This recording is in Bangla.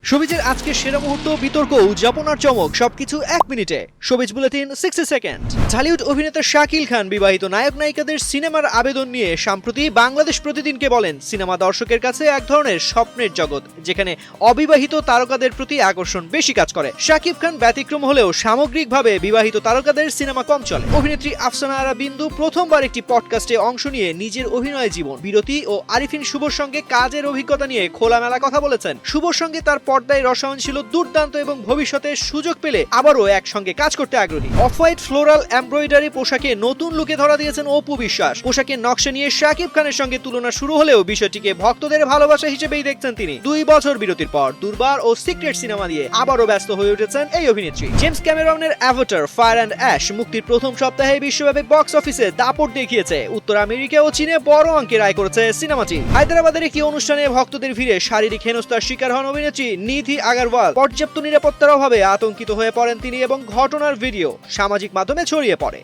শোবিজের আজকের সেরা মুহূর্ত, বিতর্ক, উদযাপন আর চমক সবকিছু এক মিনিটে। Showbiz bulletin 60 second. ঢালিউড অভিনেতা শাকিল খান বিবাহিত নায়ক নায়িকাদের সিনেমার আবেদন নিয়ে সম্প্রতি বাংলাদেশ প্রতিদিনকে বলেন, সিনেমা দর্শকের কাছে এক ধরনের স্বপ্নের জগৎ, যেখানে অবিবাহিত তারকাদের প্রতি আকর্ষণ বেশি কাজ করে। শাকিব খান ব্যতিক্রম হলেও সামগ্রিকভাবে বিবাহিত তারকাদের সিনেমা কম চলে। অভিনেত্রী আফসানা আরা বিন্দু প্রথমবার একটি পডকাস্টে অংশ নিয়ে নিজের অভিনয় জীবন, বিরতি ও আরিফিন শুভর সঙ্গে কাজের অভিজ্ঞতা নিয়ে খোলামেলা কথা বলেছেন। শুভর সঙ্গে তার পর্দায় রসায়ন ছিল দুর্দান্ত এবং ভবিষ্যতে সুযোগ পেলে আবারও একসঙ্গে কাজ করতে আগ্রহী। অফ হোয়াইট ফ্লোরাল এমব্রয়ডারি পোশাকে নতুন লুকে ধরা দিয়েছেন অপু বিশ্বাস। পোশাকের নকশা নিয়ে শাকিব খানের সঙ্গে তুলনা শুরু হলেও বিষয়টিকে ভক্তদের ভালোবাসা হিসেবেই দেখছেন তিনি। 2 বছর বিরতির পর দুর্বার ও সিক্রেট সিনেমা দিয়ে আবারও ব্যস্ত হয়ে উঠেছেন এই অভিনেত্রী। জেমস ক্যামেরনের অ্যাভাটার ফায়ার অ্যান্ড অ্যাশ মুক্তির প্রথম সপ্তাহে বিশ্বব্যাপী বক্স অফিসে দাপট দেখিয়েছে। উত্তর আমেরিকা ও চীনে বড় অঙ্কের আয় করেছে সিনেমাটি। হায়দ্রাবাদের একটি অনুষ্ঠানে ভক্তদের ভিড়ে শারীরিক হেনস্থার শিকার হন অভিনেত্রী নিধি আগারওয়াল। পর্যাপ্ত নিরাপত্তার অভাবে আতঙ্কিত হয়ে পড়েন তিনি এবং ঘটনার ভিডিও সামাজিক মাধ্যমে ছড়িয়ে পড়ে।